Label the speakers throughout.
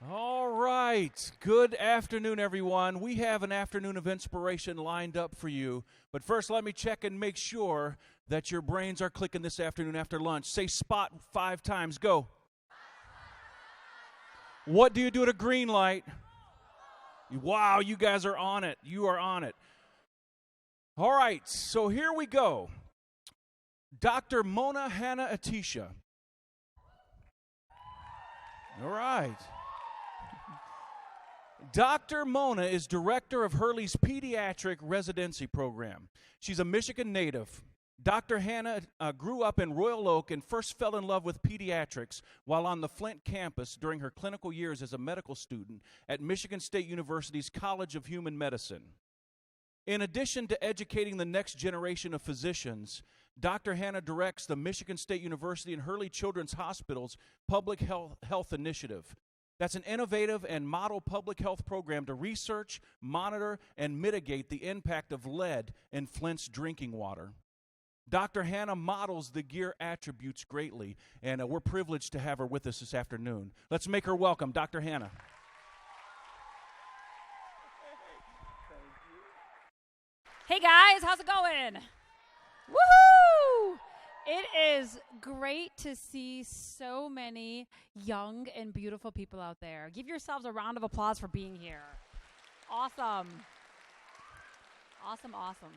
Speaker 1: All right. Good afternoon, everyone. We have an afternoon of inspiration lined up for you. But first, let me check and make sure that your brains are clicking this afternoon after lunch. Say spot 5 times. Go. What do you do at a green light? Wow, you guys are on it. You are on it. All right, so here we go. Dr. Mona Hanna Atisha. All right. Dr. Mona is director of Hurley's Pediatric Residency Program. She's a Michigan native. Dr. Hanna grew up in Royal Oak and first fell in love with pediatrics while on the Flint campus during her clinical years as a medical student at Michigan State University's College of Human Medicine. In addition to educating the next generation of physicians, Dr. Hanna directs the Michigan State University and Hurley Children's Hospital's Public Health Initiative. That's an innovative and model public health program to research, monitor, and mitigate the impact of lead in Flint's drinking water. Dr. Hanna models the gear attributes greatly, and we're privileged to have her with us this afternoon. Let's make her welcome, Dr. Hanna.
Speaker 2: Hey guys, how's it going? Woohoo! It is great to see so many young and beautiful people out there. Give yourselves a round of applause for being here. Awesome. Awesome, awesome.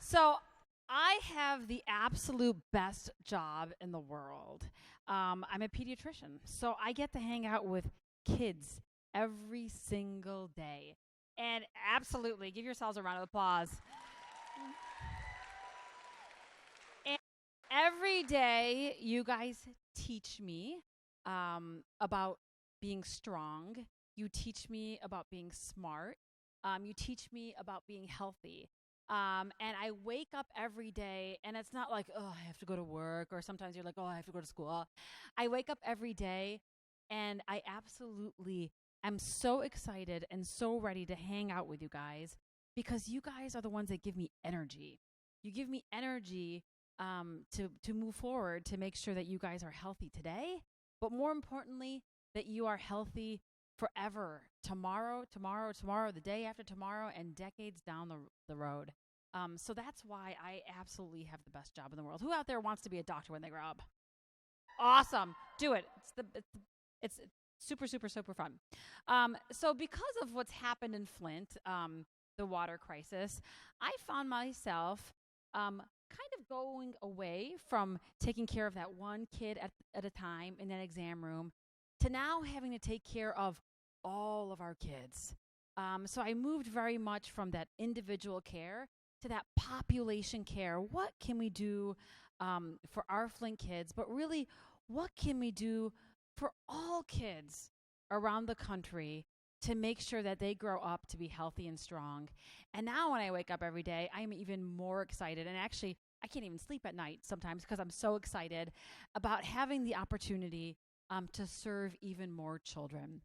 Speaker 2: So I have the absolute best job in the world. I'm a pediatrician, so I get to hang out with kids every single day. And absolutely, give yourselves a round of applause. And every day, you guys teach me about being strong. You teach me about being smart. You teach me about being healthy. And I wake up every day, and it's not like, oh, I have to go to work, or sometimes you're like, oh, I have to go to school. I wake up every day, and I absolutely I'm so excited and so ready to hang out with you guys because you guys are the ones that give me energy. You give me energy to move forward, to make sure that you guys are healthy today, but more importantly, that you are healthy forever, tomorrow, the day after tomorrow, and decades down the road. So that's why I absolutely have the best job in the world. Who out there wants to be a doctor when they grow up? Awesome. Do it. It's super, super, super fun. So because of what's happened in Flint, the water crisis, I found myself kind of going away from taking care of that one kid at a time in that exam room to now having to take care of all of our kids. So I moved very much from that individual care to that population care. What can we do for our Flint kids? But really, what can we do for all kids around the country to make sure that they grow up to be healthy and strong? And now when I wake up every day, I'm even more excited. And actually, I can't even sleep at night sometimes because I'm so excited about having the opportunity to serve even more children.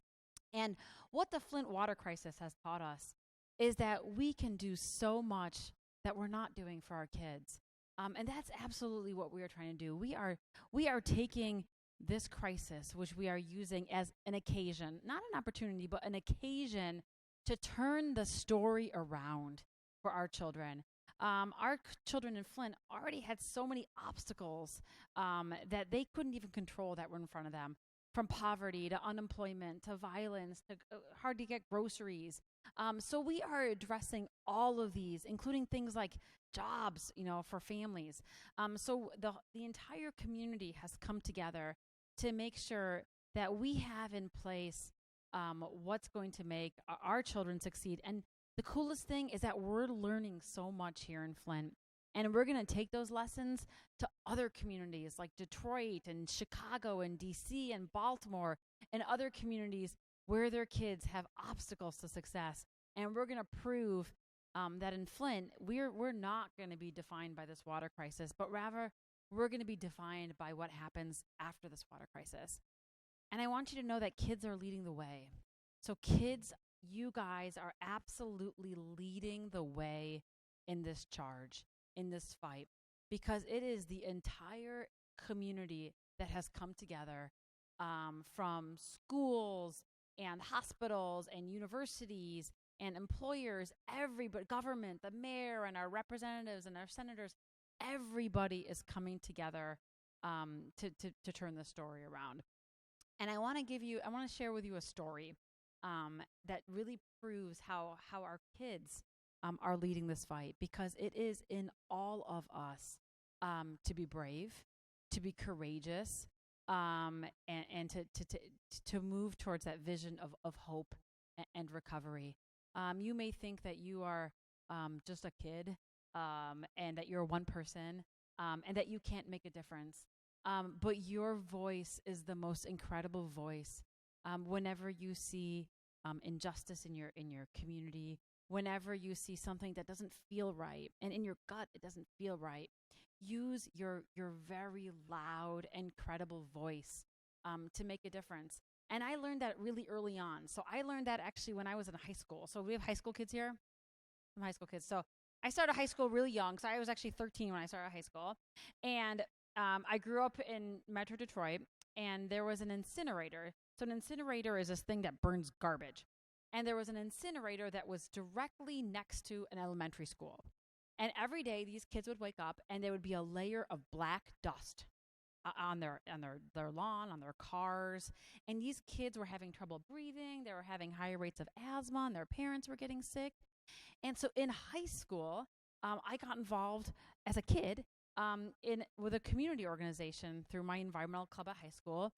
Speaker 2: And what the Flint water crisis has taught us is that we can do so much that we're not doing for our kids. And that's absolutely what we are trying to do. We are taking this crisis, which we are using as an occasion, not an opportunity, but an occasion to turn the story around for our children. Our children in Flint already had so many obstacles that they couldn't even control that were in front of them, from poverty to unemployment to violence to hard to get groceries. So we are addressing all of these, including things like jobs, for families. So the entire community has come together to make sure that we have in place what's going to make our children succeed. And the coolest thing is that we're learning so much here in Flint. And we're going to take those lessons to other communities like Detroit and Chicago and DC and Baltimore and other communities where their kids have obstacles to success. And we're going to prove that in Flint, we're not going to be defined by this water crisis, but rather we're going to be defined by what happens after this water crisis. And I want you to know that kids are leading the way. So kids, you guys are absolutely leading the way in this charge, in this fight, because it is the entire community that has come together, from schools and hospitals and universities and employers, everybody, government, the mayor and our representatives and our senators, everybody is coming together to turn the story around. And I want to share with you a story that really proves how our kids are leading this fight, because it is in all of us to be brave, to be courageous, and to move towards that vision of hope and recovery. You may think that you are just a kid, and that you're one person, and that you can't make a difference. But your voice is the most incredible voice. Whenever you see injustice in your community, whenever you see something that doesn't feel right, and in your gut it doesn't feel right, use your very loud and credible voice to make a difference. And I learned that really early on. So I learned that actually when I was in high school. So we have high school kids here. Some high school kids. So I started high school really young. So I was actually 13 when I started high school. And I grew up in Metro Detroit, and there was an incinerator. So an incinerator is this thing that burns garbage. And there was an incinerator that was directly next to an elementary school. And every day these kids would wake up and there would be a layer of black dust on their lawn, on their cars. And these kids were having trouble breathing. They were having higher rates of asthma, and their parents were getting sick. And so in high school, I got involved as a kid with a community organization through my environmental club at high school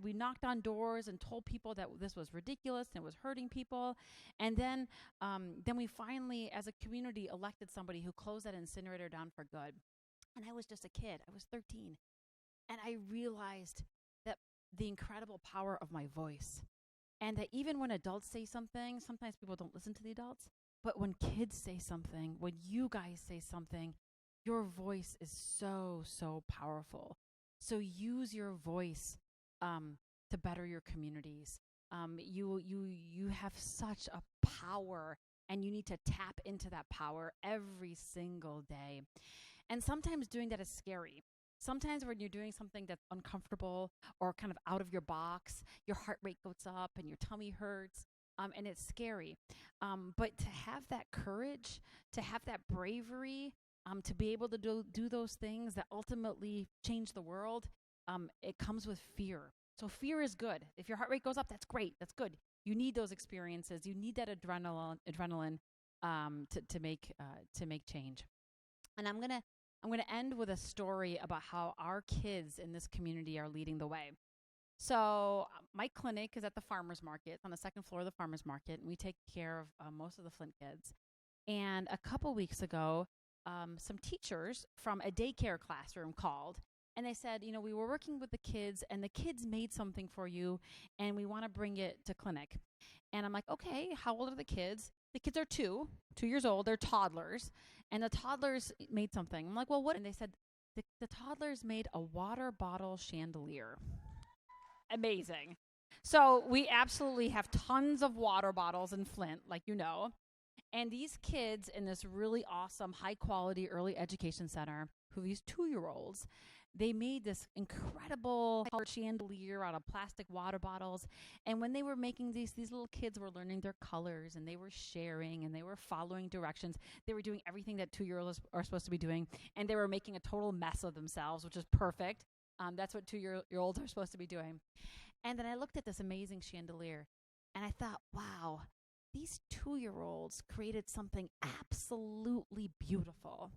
Speaker 2: we knocked on doors and told people that this was ridiculous and it was hurting people. And then we finally, as a community, elected somebody who closed that incinerator down for good. And I was just a kid. I was 13. And I realized that the incredible power of my voice, and that even when adults say something, sometimes people don't listen to the adults, but when kids say something, when you guys say something, your voice is so, so powerful. So use your voice to better your communities. You have such a power, and you need to tap into that power every single day. And sometimes doing that is scary. Sometimes when you're doing something that's uncomfortable or kind of out of your box, your heart rate goes up and your tummy hurts, and it's scary. But to have that courage, to have that bravery, to be able to do those things that ultimately change the world, it comes with fear. So fear is good. If your heart rate goes up, that's great. That's good. You need those experiences. You need that adrenaline to make change. And I'm gonna end with a story about how our kids in this community are leading the way. So my clinic is at the farmers market. It's on the second floor of the farmers market, and we take care of most of the Flint kids. And a couple weeks ago, some teachers from a daycare classroom called, and they said, we were working with the kids, and the kids made something for you, and we want to bring it to clinic. And I'm like, okay, how old are the kids? The kids are 2 years old. They're toddlers. And the toddlers made something. I'm like, well, what? And they said, the toddlers made a water bottle chandelier. Amazing. So we absolutely have tons of water bottles in Flint, like you know. And these kids in this really awesome, high-quality early education center, these 2-year-olds, they made this incredible chandelier out of plastic water bottles. And when they were making these little kids were learning their colors, and they were sharing, and they were following directions. They were doing everything that 2-year-olds are supposed to be doing. And they were making a total mess of themselves, which is perfect. That's what 2-year-olds are supposed to be doing. And then I looked at this amazing chandelier, and I thought, wow, these 2-year-olds created something absolutely beautiful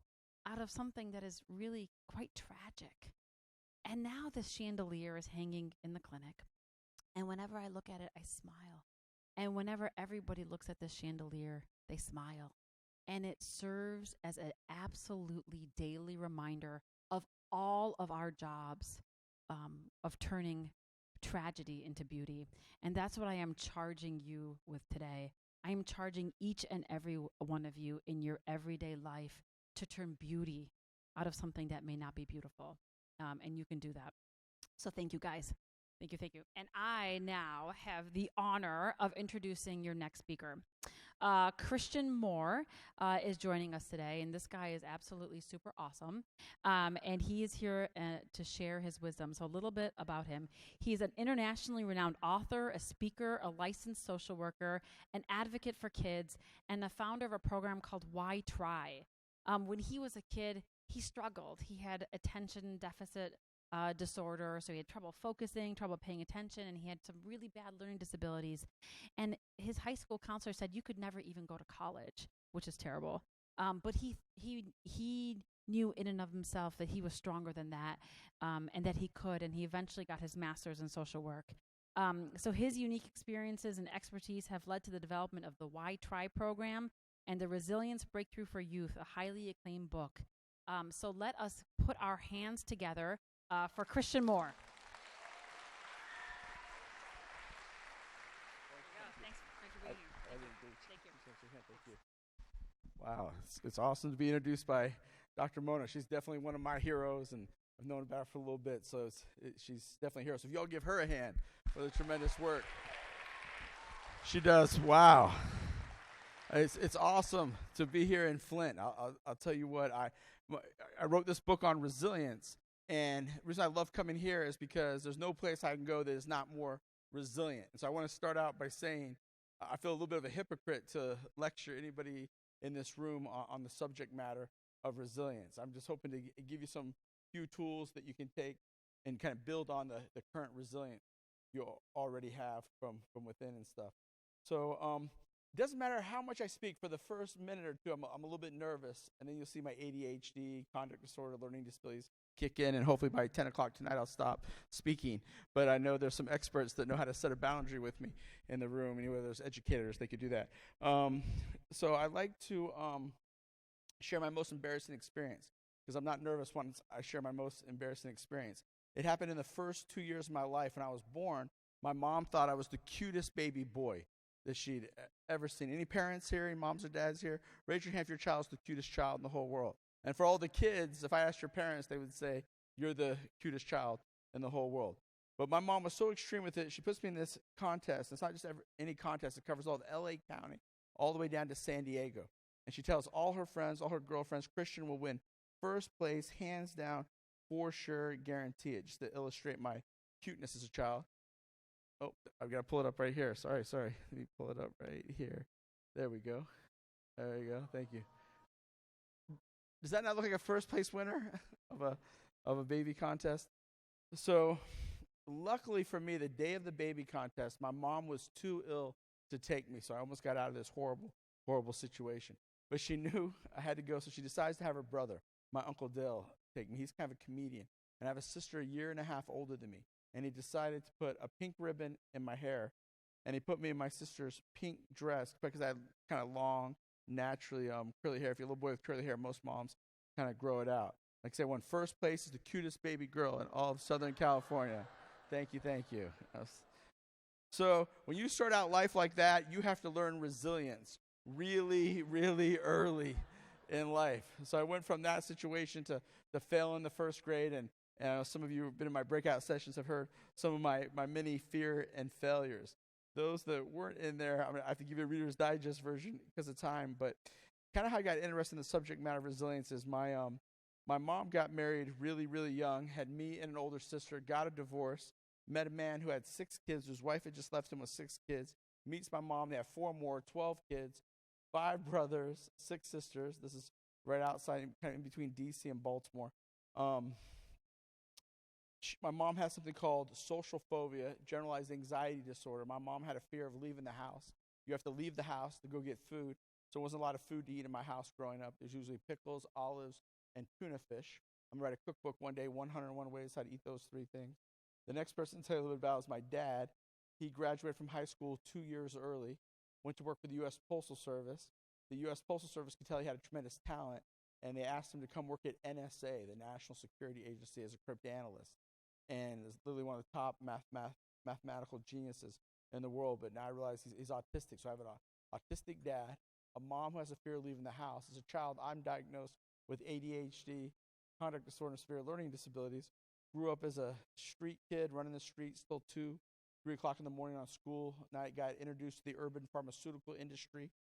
Speaker 2: out of something that is really quite tragic. And now this chandelier is hanging in the clinic. And whenever I look at it, I smile. And whenever everybody looks at this chandelier, they smile. And it serves as an absolutely daily reminder of all of our jobs of turning tragedy into beauty. And that's what I am charging you with today. I am charging each and every one of you in your everyday life to turn beauty out of something that may not be beautiful. And you can do that. So thank you, guys. Thank you, thank you. And I now have the honor of introducing your next speaker. Christian Moore is joining us today, and this guy is absolutely super awesome. And he is here to share his wisdom. So a little bit about him. He's an internationally renowned author, a speaker, a licensed social worker, an advocate for kids, and the founder of a program called Why Try. When he was a kid, he struggled. He had attention deficit disorder, so he had trouble focusing, trouble paying attention, and he had some really bad learning disabilities. And his high school counselor said you could never even go to college, which is terrible. But he knew in and of himself that he was stronger than that, and that he could. And he eventually got his master's in social work. So his unique experiences and expertise have led to the development of the Why Try program and the Resilience Breakthrough for Youth, a highly acclaimed book. So let us put our hands together for Christian Moore. Thanks for being here. Thank you.
Speaker 3: Wow, it's awesome to be introduced by Dr. Mona. She's definitely one of my heroes, and I've known about her for a little bit, so she's definitely a hero. So if y'all give her a hand for the tremendous work she does. Wow. It's awesome to be here in Flint. I'll tell you what, I wrote this book on resilience, and the reason I love coming here is because there's no place I can go that is not more resilient. And so I want to start out by saying I feel a little bit of a hypocrite to lecture anybody in this room on the subject matter of resilience. I'm just hoping to give you some few tools that you can take and kind of build on the current resilience you already have from within and stuff. So it doesn't matter how much I speak. For the first minute or two, I'm a little bit nervous, and then you'll see my ADHD, conduct disorder, learning disabilities kick in, and hopefully by 10 o'clock tonight I'll stop speaking. But I know there's some experts that know how to set a boundary with me in the room. Anyway, there's educators, they could do that. So I like to share my most embarrassing experience, because I'm not nervous once I share my most embarrassing experience. It happened in the first 2 years of my life. When I was born, my mom thought I was the cutest baby boy that she'd ever seen. Any parents here, any moms or dads here? Raise your hand if your child's the cutest child in the whole world. And for all the kids, if I asked your parents, they would say, you're the cutest child in the whole world. But my mom was so extreme with it, she puts me in this contest. It's not just any contest. It covers all of L.A. County, all the way down to San Diego. And she tells all her friends, all her girlfriends, Christian will win first place, hands down, for sure, guarantee it, just to illustrate my cuteness as a child. Oh, I've got to pull it up right here. Sorry. Let me pull it up right here. There we go. There you go. Thank you. Does that not look like a first place winner of a baby contest? So luckily for me, the day of the baby contest, my mom was too ill to take me, so I almost got out of this horrible situation. But she knew I had to go, so she decides to have her brother, my Uncle Dale, take me. He's kind of a comedian. And I have a sister a year and a half older than me. And he decided to put a pink ribbon in my hair, and he put me in my sister's pink dress because I had kind of long, naturally curly hair. If you're a little boy with curly hair, most moms kind of grow it out. Like I said, I won first place as the cutest baby girl in all of Southern California. Thank you. So when you start out life like that, you have to learn resilience really, really early in life. So I went from that situation to fail in the first grade, and some of you who have been in my breakout sessions have heard some of my many fear and failures. Those that weren't in there, I have to give you a Reader's Digest version because of time, but kind of how I got interested in the subject matter of resilience is my mom got married really, really young, had me and an older sister, got a divorce, met a man who had 6 kids, whose wife had just left him with 6 kids, meets my mom, they have 4 more, 12 kids, 5 brothers, 6 sisters. This is right outside, kind of in between D.C. and Baltimore. My mom has something called social phobia, generalized anxiety disorder. My mom had a fear of leaving the house. You have to leave the house to go get food. So there wasn't a lot of food to eat in my house growing up. There's usually pickles, olives, and tuna fish. I'm going to write a cookbook one day, 101 ways how to eat those 3 things. The next person to tell you a little bit about is my dad. He graduated from high school 2 years early, went to work for the U.S. Postal Service. The U.S. Postal Service could tell he had a tremendous talent, and they asked him to come work at NSA, the National Security Agency, as a cryptanalyst. And is literally one of the top mathematical geniuses in the world. But now I realize he's autistic, so I have an autistic dad, a mom who has a fear of leaving the house. As a child, I'm diagnosed with ADHD, conduct disorder, and severe learning disabilities. Grew up as a street kid, running the streets till 2, 3 o'clock in the morning on school night. Got introduced to the urban pharmaceutical industry.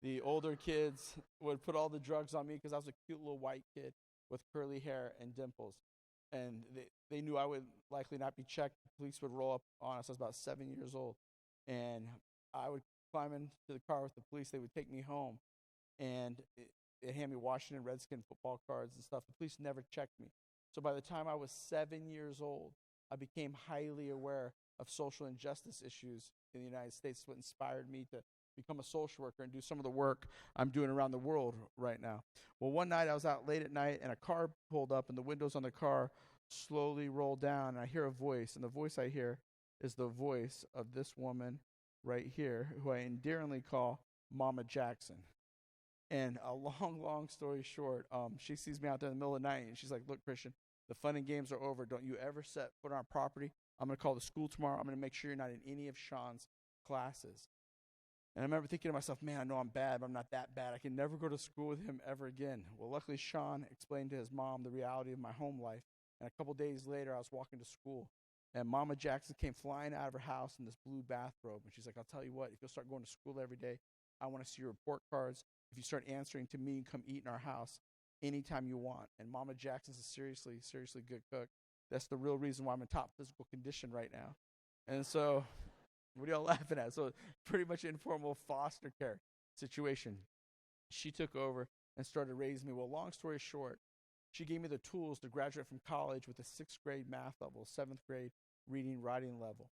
Speaker 3: The older kids would put all the drugs on me because I was a cute little white kid with curly hair and dimples. And they knew I would likely not be checked. The police would roll up on us. I was about 7 years old. And I would climb into the car with the police. They would take me home. And they'd hand me Washington Redskin football cards and stuff. The police never checked me. So by the time I was 7 years old, I became highly aware of social injustice issues in the United States. It's what inspired me to become a social worker and do some of the work I'm doing around the world right now. Well, one night I was out late at night, and a car pulled up, and the windows on the car slowly rolled down, and I hear a voice, and the voice I hear is the voice of this woman right here, who I endearingly call Mama Jackson. And a long story short, she sees me out there in the middle of the night, and she's like, "Look, Christian, the fun and games are over. Don't you ever set foot on our property. I'm going to call the school tomorrow. I'm going to make sure you're not in any of Sean's classes." And I remember thinking to myself, man, I know I'm bad, but I'm not that bad. I can never go to school with him ever again. Well, luckily, Sean explained to his mom the reality of my home life. And a couple days later, I was walking to school, and Mama Jackson came flying out of her house in this blue bathrobe. And she's like, "I'll tell you what, if you'll start going to school every day, I want to see your report cards. If you start answering to me, come eat in our house anytime you want." And Mama Jackson's a seriously good cook. That's the real reason why I'm in top physical condition right now. And so, what are y'all laughing at? So, pretty much informal foster care situation. She took over and started raising me. Well, long story short, she gave me the tools to graduate from college with a 6th grade math level, 7th grade reading, writing level.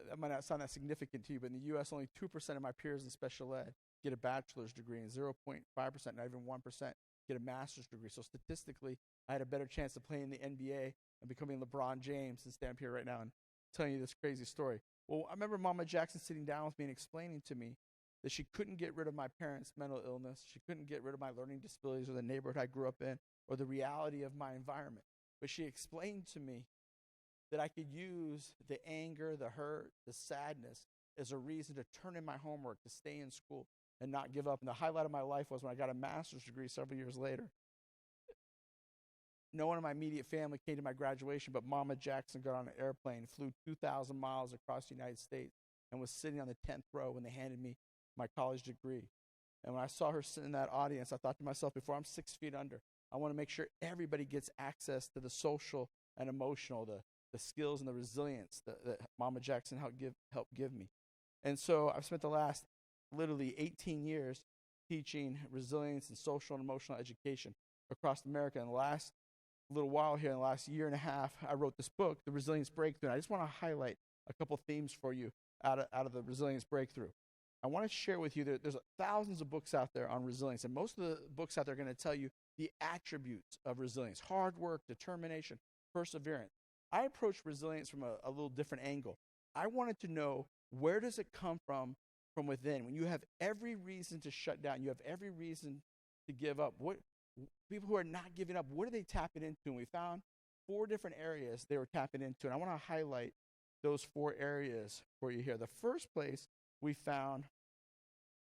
Speaker 3: That might not sound that significant to you, but in the U.S., only 2% of my peers in special ed get a bachelor's degree, and 0.5%, not even 1%, get a master's degree. So statistically, I had a better chance of playing the NBA and becoming LeBron James than stand up here right now and telling you this crazy story. Well, I remember Mama Jackson sitting down with me and explaining to me that she couldn't get rid of my parents' mental illness. She couldn't get rid of my learning disabilities or the neighborhood I grew up in or the reality of my environment. But she explained to me that I could use the anger, the hurt, the sadness as a reason to turn in my homework, to stay in school, and not give up. And the highlight of my life was when I got a master's degree several years later. No one in my immediate family came to my graduation, but Mama Jackson got on an airplane, flew 2,000 miles across the United States, and was sitting on the 10th row when they handed me my college degree. And when I saw her sitting in that audience, I thought to myself, before I'm 6 feet under, I want to make sure everybody gets access to the social and emotional, the skills and the resilience that Mama Jackson helped give me. And so I've spent the last literally 18 years teaching resilience and social and emotional education across America. In the last little while here, in the last year and a half, I wrote this book, The Resilience Breakthrough. And I just want to highlight a couple themes for you out of the Resilience Breakthrough. I want to share with you that there's thousands of books out there on resilience, and most of the books out there are going to tell you the attributes of resilience: hard work, determination, perseverance. I approached resilience from a little different angle. I wanted to know, where does it come from within? When you have every reason to shut down, you have every reason to give up. What people who are not giving up, what are they tapping into? And we found 4 different areas they were tapping into, and I want to highlight those 4 areas for you here. The first place we found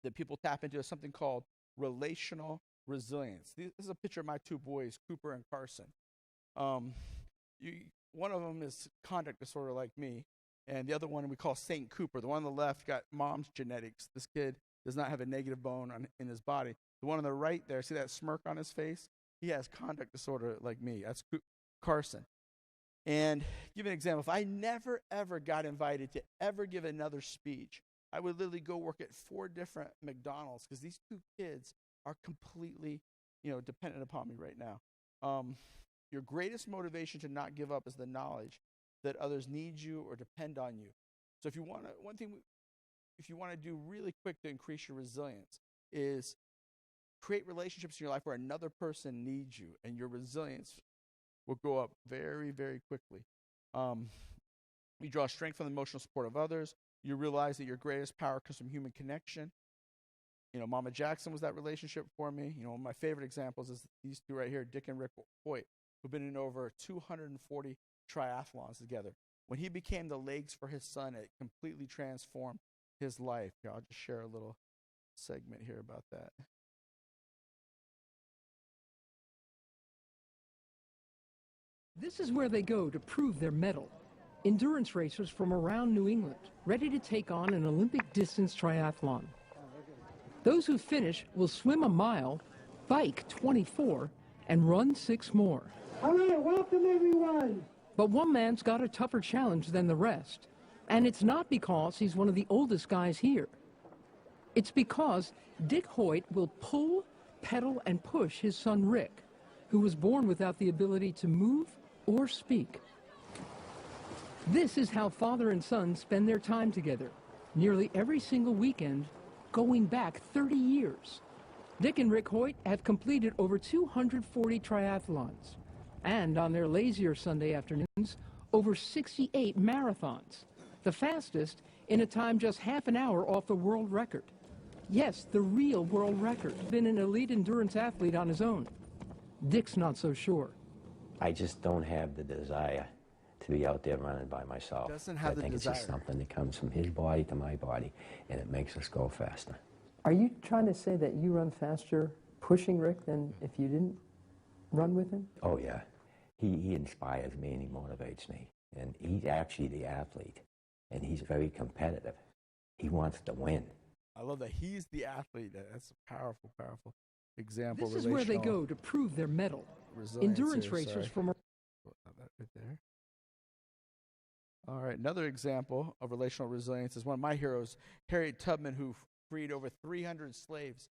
Speaker 3: that people tap into is something called relational resilience. This is a picture of my 2 boys, Cooper and Carson. One of them is conduct disorder like me, and the other one we call St. Cooper. The one on the left got mom's genetics. This kid does not have a negative bone in his body. The one on the right there, see that smirk on his face? He has conduct disorder like me. That's Carson. And give you an example. If I never, ever got invited to ever give another speech, I would literally go work at 4 different McDonald's because these 2 kids are completely, dependent upon me right now. Your greatest motivation to not give up is the knowledge that others need you or depend on you. So if you want to do really quick to increase your resilience is create relationships in your life where another person needs you, and your resilience will go up very, very quickly. You draw strength from the emotional support of others. You realize that your greatest power comes from human connection. Mama Jackson was that relationship for me. One of my favorite examples is these 2 right here, Dick and Rick Hoyt, who've been in over 240 triathlons together. When he became the legs for his son, it completely transformed his life. Here, I'll just share a little segment here about that.
Speaker 4: This is where they go to prove their mettle. Endurance racers from around New England, ready to take on an Olympic distance triathlon. Those who finish will swim a mile, bike 24, and run 6 more.
Speaker 5: All right, welcome everyone.
Speaker 4: But one man's got a tougher challenge than the rest. And it's not because he's one of the oldest guys here. It's because Dick Hoyt will pull, pedal, and push his son Rick, who was born without the ability to move or speak. This is how father and son spend their time together, nearly every single weekend, going back 30 years. Dick and Rick Hoyt have completed over 240 triathlons, and on their lazier Sunday afternoons, over 68 marathons, the fastest in a time just half an hour off the world record. Yes, the real world record. Been an elite endurance athlete on his own. Dick's not so sure.
Speaker 6: I just don't have the desire to be out there running by myself.
Speaker 3: Doesn't have
Speaker 6: I
Speaker 3: the
Speaker 6: think
Speaker 3: desire.
Speaker 6: it's just something that comes from his body to my body, and it makes us go faster.
Speaker 7: Are you trying to say that you run faster pushing Rick than if you didn't run with him?
Speaker 6: Oh, yeah. He inspires me and he motivates me. And he's actually the athlete, and he's very competitive. He wants to win.
Speaker 3: I love that he's the athlete. That's a powerful, powerful example.
Speaker 4: This is where they go to prove their mettle.
Speaker 3: Resilience
Speaker 4: Endurance
Speaker 3: here,
Speaker 4: racers
Speaker 3: sorry.
Speaker 4: from...
Speaker 3: That right there. All right, another example of relational resilience is one of my heroes, Harriet Tubman, who freed over 300 slaves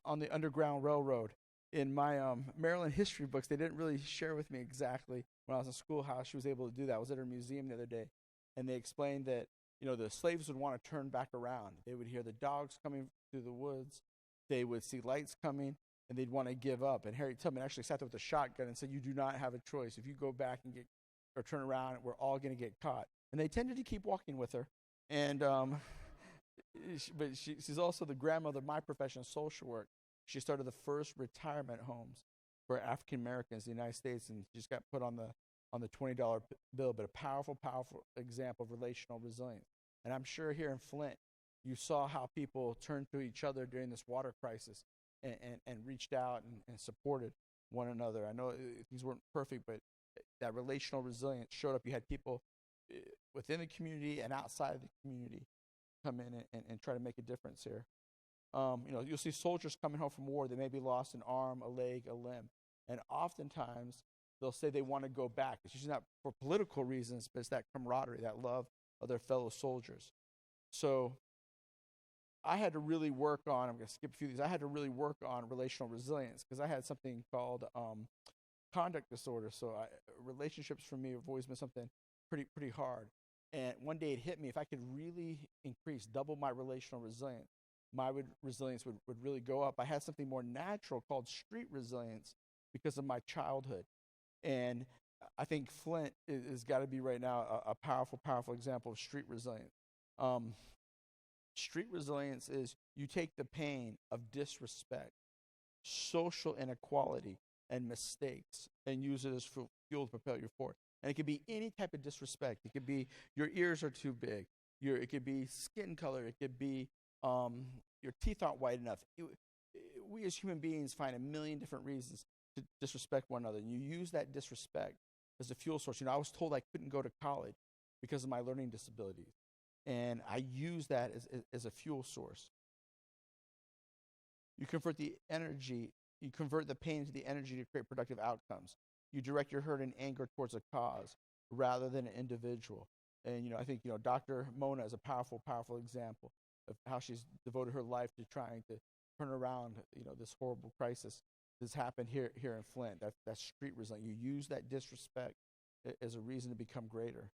Speaker 3: on the Underground Railroad. In my Maryland history books, they didn't really share with me exactly when I was in school how she was able to do that. I was at her museum the other day, and they explained that, you know, the slaves would want to turn back around. They would hear the dogs coming through the woods. They would see lights coming, and they'd want to give up. And Harriet Tubman actually sat there with a shotgun and said, "You do not have a choice. If you go back and get or turn around, we're all going to get caught." And they tended to keep walking with her. And but she's also the grandmother of my profession, social work. She started the first retirement homes for African Americans in the United States, and she just got put on the $20 bill. But a powerful, powerful example of relational resilience. And I'm sure here in Flint, you saw how people turned to each other during this water crisis and reached out and supported one another. I know things weren't perfect, but that relational resilience showed up. You had people within the community and outside of the community come in and try to make a difference here. You know, you'll see soldiers coming home from war. They may be lost an arm, a leg, a limb. And oftentimes, they'll say they want to go back. It's usually not for political reasons, but it's that camaraderie, that love of their fellow soldiers. So I had to really work on, I'm going to skip a few of these, I had to really work on relational resilience because I had something called conduct disorder. So relationships for me have always been something pretty hard. And one day it hit me, if I could really double my relational resilience, my resilience would really go up. I had something more natural called street resilience because of my childhood. And I think Flint is got to be right now a powerful, powerful example of street resilience. Street resilience is you take the pain of disrespect, social inequality, and mistakes and use it as fuel to propel you forward. And it could be any type of disrespect. It could be your ears are too big. It could be skin color. It could be your teeth aren't white enough. We as human beings find a million different reasons to disrespect one another. And you use that disrespect as a fuel source. You know, I was told I couldn't go to college because of my learning disabilities. And I use that as a fuel source. You convert the pain into the energy to create productive outcomes. You direct your hurt and anger towards a cause rather than an individual. And, you know, I think, you know, Dr. Mona is a powerful, powerful example of how she's devoted her life to trying to turn around, you know, this horrible crisis that's happened here in Flint. That's street resilience. You use that disrespect as a reason to become greater.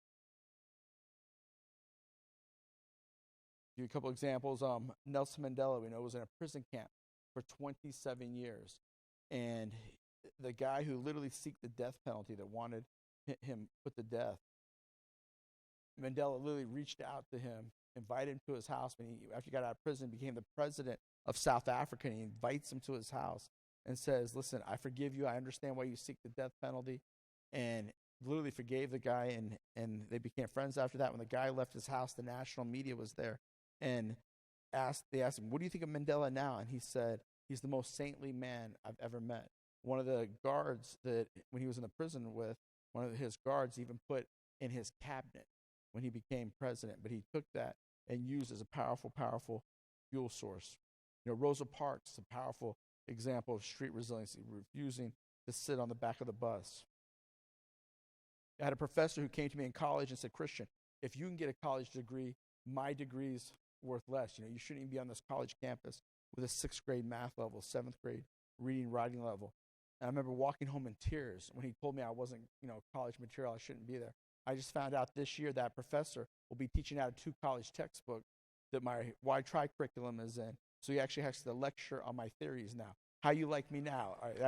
Speaker 3: Give you a couple examples. Nelson Mandela, we know, was in a prison camp for 27 years. And the guy who literally sought the death penalty, that wanted him put to death, Mandela literally reached out to him, invited him to his house. When after he got out of prison, became the president of South Africa, and he invites him to his house and says, "Listen, I forgive you. I understand why you seek the death penalty." And literally forgave the guy, and they became friends after that. When the guy left his house, the national media was there, and they asked him, "What do you think of Mandela now?" And he said, "He's the most saintly man I've ever met." One of the guards that when he was in the prison with, one of his guards even put in his cabinet when he became president. But he took that and used as a powerful, powerful fuel source. Rosa Parks, a powerful example of street resiliency, refusing to sit on the back of the bus. I had a professor who came to me in college and said, Christian, if you can get a college degree, my degree's worth less. You shouldn't even be on this college campus with a 6th grade math level, 7th grade reading, writing level. And I remember walking home in tears when he told me I wasn't, college material, I shouldn't be there. I just found out this year that professor will be teaching out of 2 college textbooks that my Y Tri curriculum is in. So he actually has to lecture on my theories now. How you like me now? All right,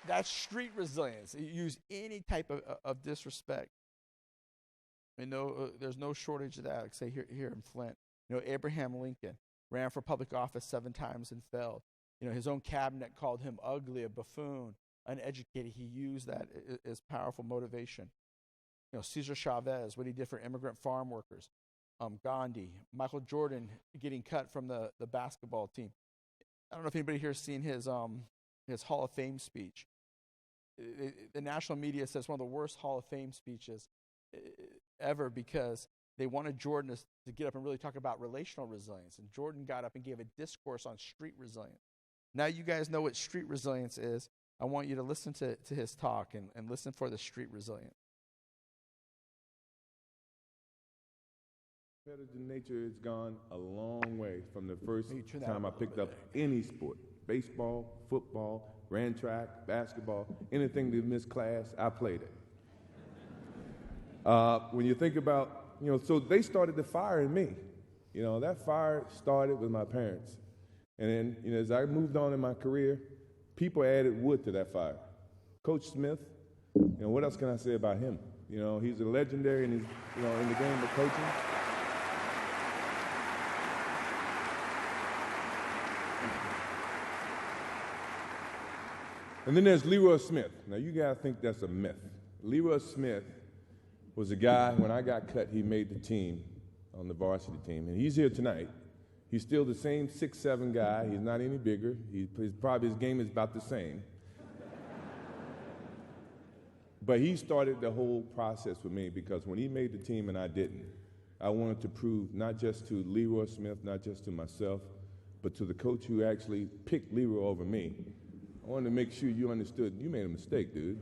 Speaker 3: that's street resilience. You use any type of disrespect. There's no shortage of that. Like say here in Flint, Abraham Lincoln ran for public office 7 times and failed. His own cabinet called him ugly, a buffoon, uneducated. He used that as powerful motivation. Cesar Chavez, what he did for immigrant farm workers. Gandhi, Michael Jordan getting cut from the basketball team. I don't know if anybody here has seen his Hall of Fame speech. The national media says one of the worst Hall of Fame speeches ever because they wanted Jordan to get up and really talk about relational resilience. And Jordan got up and gave a discourse on street resilience. Now you guys know what street resilience is. I want you to listen to his talk and listen for the street resilience.
Speaker 8: Competitive nature has gone a long way from the first time I picked up any sport. Baseball, football, ran track, basketball, anything that missed class, I played it. When you think about, so they started the fire in me. That fire started with my parents. And then, as I moved on in my career, people added wood to that fire. Coach Smith, what else can I say about him? He's a legendary in the game of coaching. And then there's Leroy Smith. Now, you guys think that's a myth. Leroy Smith was a guy, when I got cut, he made the team on the varsity team. And he's here tonight. He's still the same 6'7" guy. He's not any bigger. His game is about the same. But he started the whole process with me because when he made the team and I didn't, I wanted to prove not just to Leroy Smith, not just to myself, but to the coach who actually picked Leroy over me. I wanted to make sure you understood you made a mistake, dude.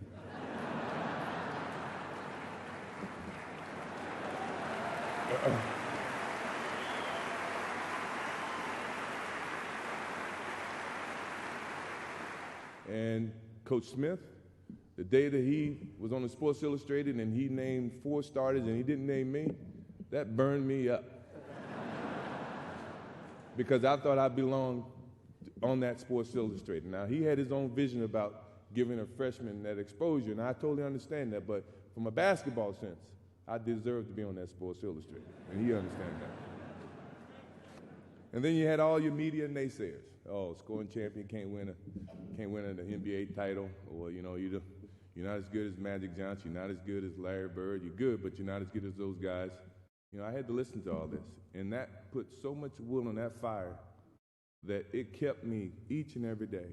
Speaker 8: And Coach Smith, the day that he was on the Sports Illustrated and he named 4 starters and he didn't name me, that burned me up. Because I thought I belonged on that Sports Illustrated. Now, he had his own vision about giving a freshman that exposure, and I totally understand that, but from a basketball sense, I deserve to be on that Sports Illustrated, and he understands that. And then you had all your media naysayers. Oh, scoring champion can't win an NBA title, or you're not as good as Magic Johnson, you're not as good as Larry Bird. You're good, but you're not as good as those guys. I had to listen to all this, and that put so much wood on that fire that it kept me each and every day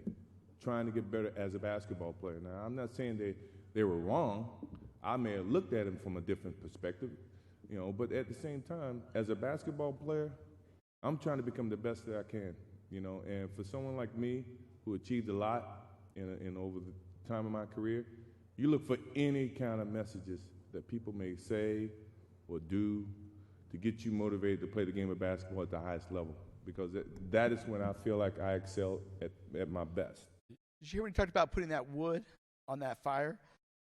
Speaker 8: trying to get better as a basketball player. Now, I'm not saying they were wrong. I may have looked at them from a different perspective, but at the same time, as a basketball player, I'm trying to become the best that I can, and for someone like me who achieved a lot in over the time of my career, you look for any kind of messages that people may say or do to get you motivated to play the game of basketball at the highest level, because that is when I feel like I excel at my best.
Speaker 3: Did you hear when he talked about putting that wood on that fire?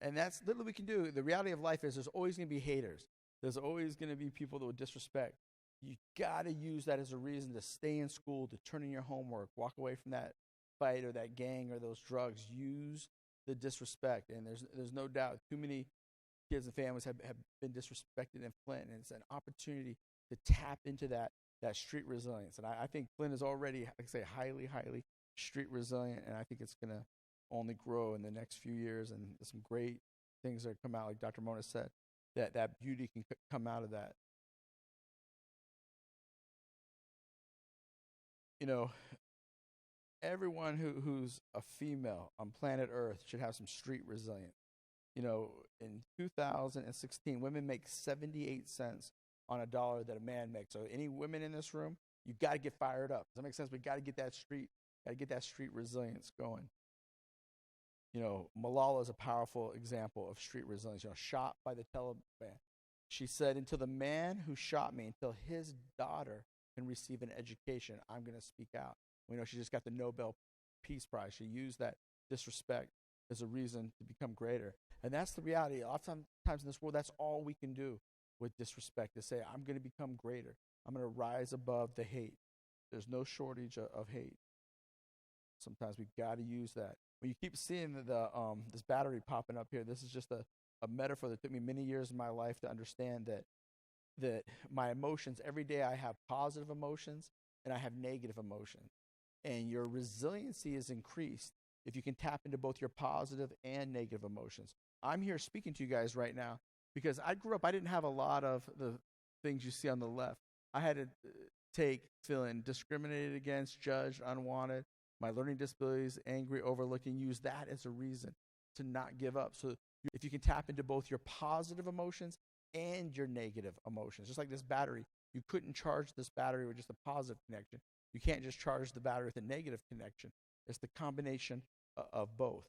Speaker 3: And that's literally what we can do. The reality of life is there's always going to be haters. There's always going to be people that will disrespect. You got to use that as a reason to stay in school, to turn in your homework, walk away from that fight or that gang or those drugs. Use the disrespect. And there's no doubt too many kids and families have been disrespected in Flint, and it's an opportunity to tap into that street resilience. And I think Flint is already, like I say, highly, highly street resilient, and I think it's going to only grow in the next few years, and some great things that come out, like Dr. Mona said, that beauty can come out of that. everyone who's a female on planet Earth should have some street resilience. You know, in 2016, women make 78 cents on a dollar that a man makes. So any women in this room, you got to get fired up. Does that make sense? We got to get that street resilience going. You know, Malala is a powerful example of street resilience. You know, shot by the Taliban. She said, "Until the man who shot me, until his daughter can receive an education, I'm going to speak out." We know she just got the Nobel Peace Prize. She used that disrespect as a reason to become greater. And that's the reality. A lot of times in this world, that's all we can do with disrespect, is say, I'm going to become greater. I'm going to rise above the hate. There's no shortage of hate. Sometimes we've got to use that. When you keep seeing this battery popping up here, this is just a metaphor that took me many years in my life to understand that my emotions, every day I have positive emotions and I have negative emotions. And your resiliency is increased if you can tap into both your positive and negative emotions. I'm here speaking to you guys right now because I grew up, I didn't have a lot of the things you see on the left. I had to take feeling discriminated against, judged, unwanted, my learning disabilities, angry, overlooking, use that as a reason to not give up. So if you can tap into both your positive emotions and your negative emotions, just like this battery, you couldn't charge this battery with just a positive connection. You can't just charge the battery with a negative connection. It's the combination of both.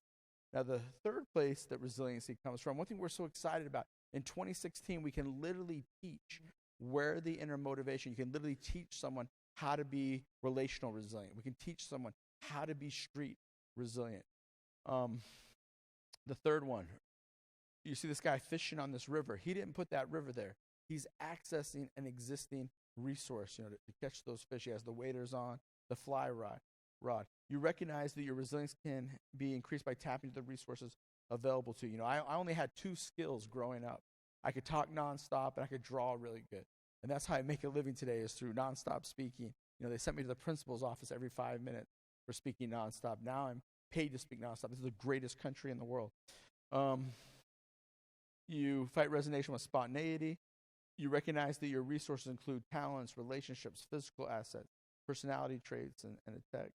Speaker 3: Now, the third place that resiliency comes from, one thing we're so excited about, in 2016, we can literally teach where the inner motivation, you can literally teach someone how to be relational resilient. We can teach someone how to be street resilient. The third one, you see this guy fishing on this river. He didn't put that river there. He's accessing an existing resource, you know, to catch those fish. He has the waders on, the fly rod. You recognize that your resilience can be increased by tapping into the resources available to you. You know, I only had 2 skills growing up. I could talk nonstop and I could draw really good. And that's how I make a living today, is through nonstop speaking. You know, they sent me to the principal's office every 5 minutes for speaking nonstop. Now I'm paid to speak nonstop. This is the greatest country in the world. You fight resignation with spontaneity. You recognize that your resources include talents, relationships, physical assets, personality traits, and a tech.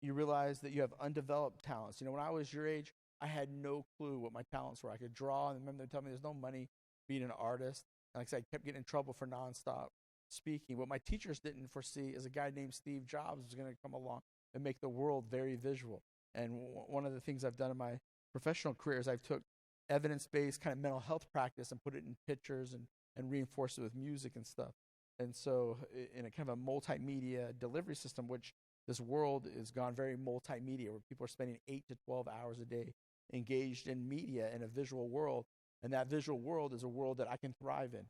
Speaker 3: You realize that you have undeveloped talents. You know, when I was your age, I had no clue what my talents were. I could draw, and remember them telling me there's no money being an artist. And like I said, I kept getting in trouble for nonstop speaking. What my teachers didn't foresee is a guy named Steve Jobs was going to come along and make the world very visual. And one of the things I've done in my professional career is I've took evidence-based kind of mental health practice and put it in pictures and reinforce it with music and stuff. And so in a kind of a multimedia delivery system, which this world has gone very multimedia, where people are spending 8 to 12 hours a day engaged in media in a visual world. And that visual world is a world that I can thrive in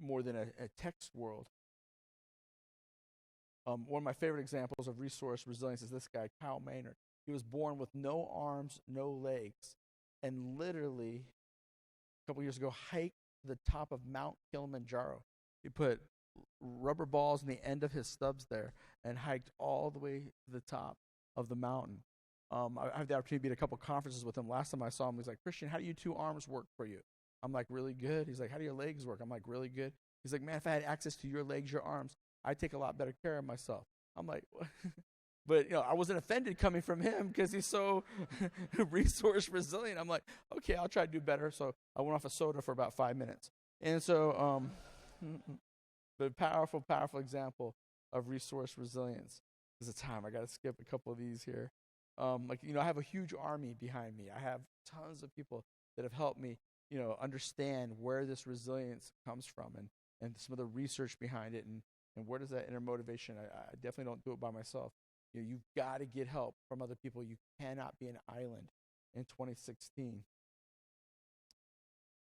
Speaker 3: more than a text world. One of my favorite examples of resource resilience is this guy, Kyle Maynard. He was born with no arms, no legs, and literally a couple years ago hiked to the top of Mount Kilimanjaro. He put rubber balls in the end of his stubs there and hiked all the way to the top of the mountain. I have the opportunity to be at a couple conferences with him. Last time I saw him, he's like, "Christian, how do you 2 arms work for you?" I'm like, "Really good." He's like, "How do your legs work?" I'm like, "Really good." He's like, "Man, if I had access to your legs, your arms, I'd take a lot better care of myself." I'm like, but you know, I wasn't offended coming from him because he's so resource resilient. I'm like, okay, I'll try to do better. So I went off a soda for about 5 minutes. And so, the powerful example of resource resilience is a time. I got to skip a couple of these here. Like, you know, I have a huge army behind me. I have tons of people that have helped me, you know, understand where this resilience comes from and some of the research behind it and where does that inner motivation. I definitely don't do it by myself. You know, you've got to get help from other people. You cannot be an island in 2016.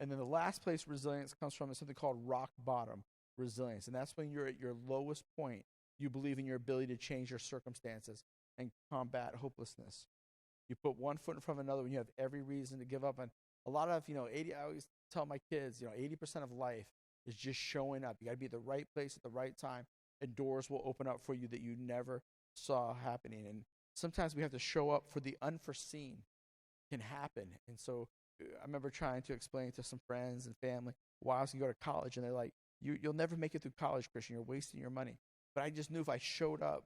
Speaker 3: And then the last place resilience comes from is something called rock bottom resilience. And that's when you're at your lowest point. You believe in your ability to change your circumstances and combat hopelessness. You put one foot in front of another when you have every reason to give up. And a lot of, you know, I always tell my kids, you know, 80% of life is just showing up. You got to be at the right place at the right time, and doors will open up for you that you never saw happening. And sometimes we have to show up for the unforeseen can happen. And so I remember trying to explain to some friends and family why I was going to go to college, and they're like, you'll never make it through college, Christian. You're wasting your money. But I just knew if I showed up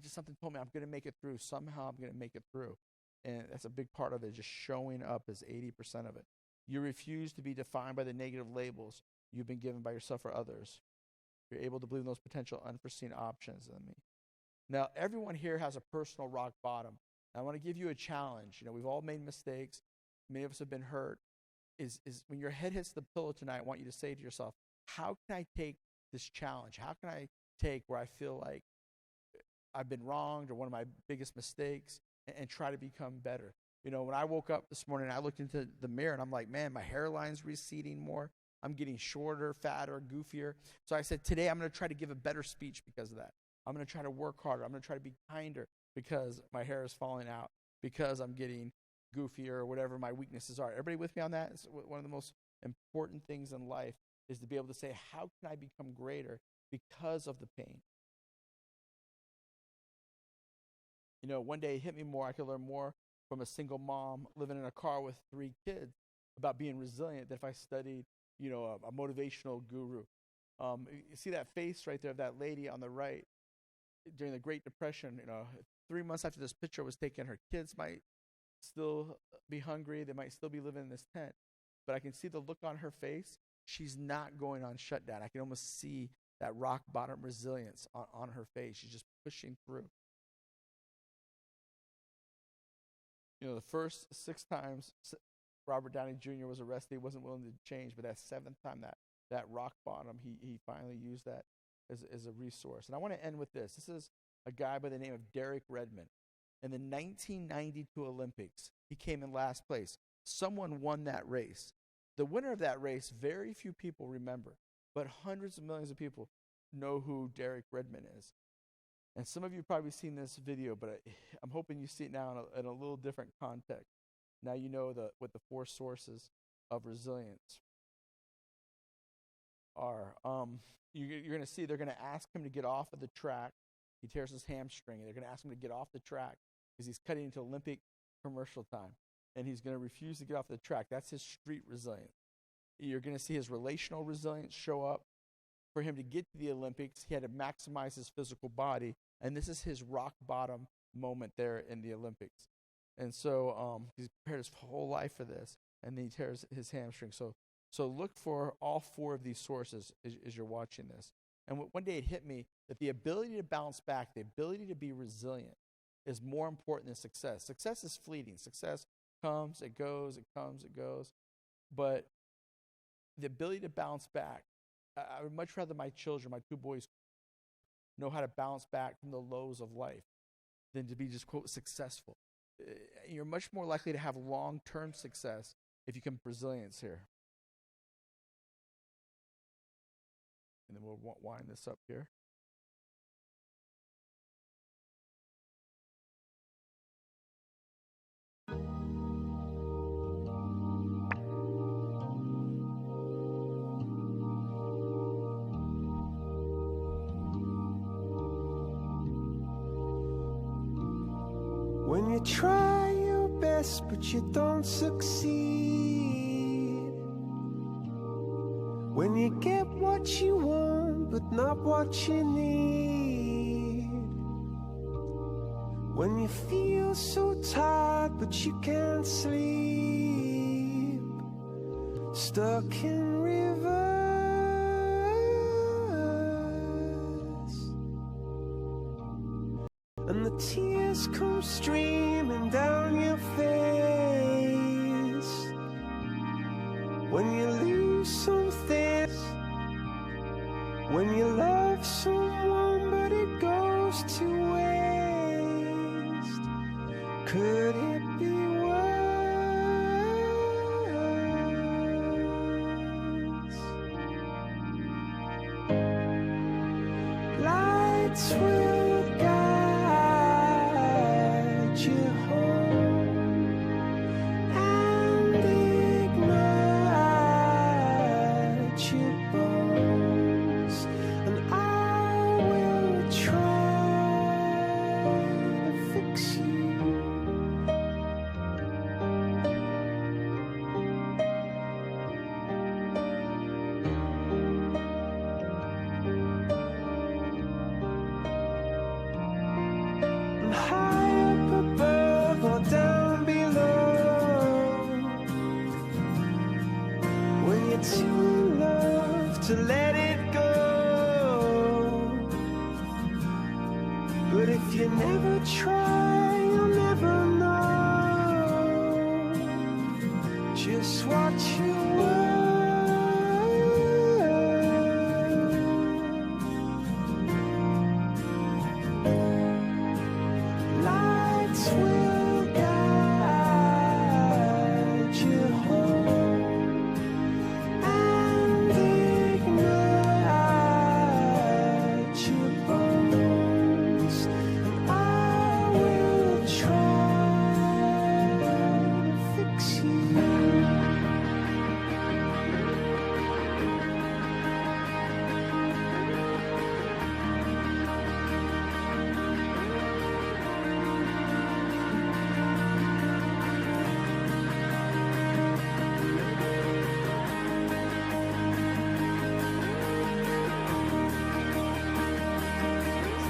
Speaker 3: something told me I'm going to make it through. Somehow I'm going to make it through. And that's a big part of it. Just showing up is 80% of it. You refuse to be defined by the negative labels you've been given by yourself or others. You're able to believe in those potential unforeseen options in me. Now, everyone here has a personal rock bottom. I want to give you a challenge. We've all made mistakes. Many of us have been hurt. Is when your head hits the pillow tonight, I want you to say to yourself, how can I take this challenge? How can I take where I feel like I've been wronged or one of my biggest mistakes and try to become better? When I woke up this morning, I looked into the mirror and I'm like, man, my hairline's receding more. I'm getting shorter, fatter, goofier. So I said, today I'm going to try to give a better speech because of that. I'm going to try to work harder. I'm going to try to be kinder because my hair is falling out, because I'm getting goofier or whatever my weaknesses are. Everybody with me on that? It's one of the most important things in life is to be able to say, how can I become greater because of the pain? One day it hit me more. I could learn more from a single mom living in a car with 3 kids about being resilient than if I studied, a motivational guru. You see that face right there of that lady on the right during the Great Depression. 3 months after this picture was taken, her kids might still be hungry. They might still be living in this tent. But I can see the look on her face. She's not going on shutdown. I can almost see that rock bottom resilience on her face. She's just pushing through. The first 6 times Robert Downey Jr. was arrested, he wasn't willing to change. But that 7th time, that rock bottom, he finally used that as a resource. And I want to end with this. This is a guy by the name of Derek Redmond. In the 1992 Olympics, he came in last place. Someone won that race. The winner of that race, very few people remember, but hundreds of millions of people know who Derek Redmond is. And some of you have probably seen this video, but I'm hoping you see it now in a little different context. Now you know what the 4 sources of resilience are. You're going to see they're going to ask him to get off of the track. He tears his hamstring. They're going to ask him to get off the track because he's cutting into Olympic commercial time. And he's going to refuse to get off the track. That's his street resilience. You're going to see his relational resilience show up. For him to get to the Olympics, he had to maximize his physical body. And this is his rock bottom moment there in the Olympics. And so he's prepared his whole life for this. And then he tears his hamstring. So look for all 4 of these sources as you're watching this. And one day it hit me that the ability to bounce back, the ability to be resilient is more important than success. Success is fleeting. Success comes, it goes, it comes, it goes. But the ability to bounce back, I would much rather my children, my 2 boys, know how to bounce back from the lows of life than to be just, quote, successful. You're much more likely to have long-term success if you can resilience here. And then we'll wind this up here.
Speaker 9: When you try your best but you don't succeed, when you get what you want but not what you need, when you feel so tired but you can't sleep, stuck in reverse, and the tears come streaming down your face, when you lose something, when you love someone but it goes to waste, could it be worse? Lights will guide you home and ignite your bones, and I will try to fix you. too in love to let it go. But if you never try, you'll never know just what you want. Lights will guide you home and ignite your bones. And I will try to fix you.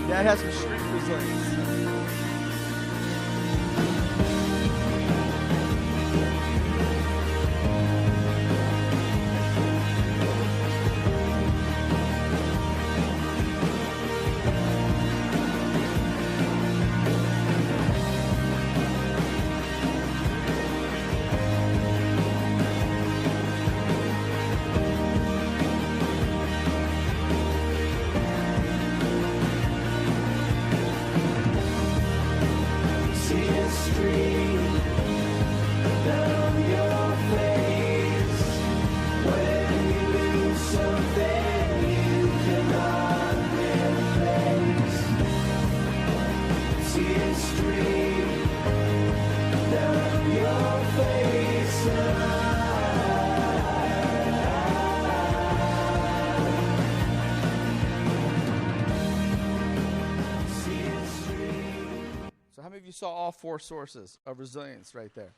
Speaker 3: Dad has some street resilience. Tears stream down your face when you lose something you cannot replace. Tears stream down your face Tears stream. So how many of you saw all 4 sources of resilience right there?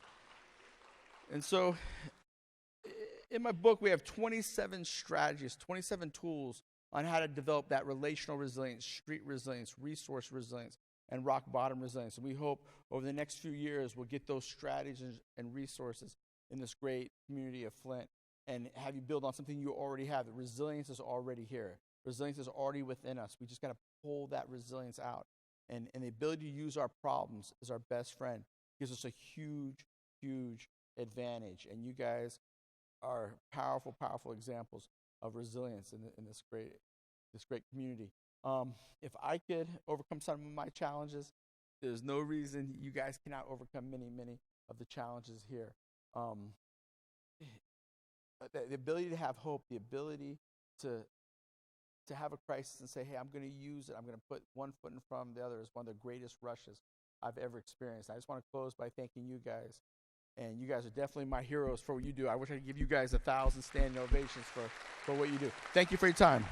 Speaker 3: And so in my book, we have 27 strategies, 27 tools on how to develop that relational resilience, street resilience, resource resilience, and rock bottom resilience. And we hope over the next few years, we'll get those strategies and resources in this great community of Flint and have you build on something you already have. The resilience is already here. Resilience is already within us. We just got to pull that resilience out. And the ability to use our problems as our best friend gives us a huge, huge advantage. And you guys are powerful, powerful examples of resilience in this great community. If I could overcome some of my challenges, there's no reason you guys cannot overcome many, many of the challenges here. The ability to have hope, the ability to have a crisis and say, hey, I'm going to use it. I'm going to put one foot in front of the other is one of the greatest rushes I've ever experienced. I just want to close by thanking you guys. And you guys are definitely my heroes for what you do. I wish I could give you guys 1,000 standing ovations for what you do. Thank you for your time.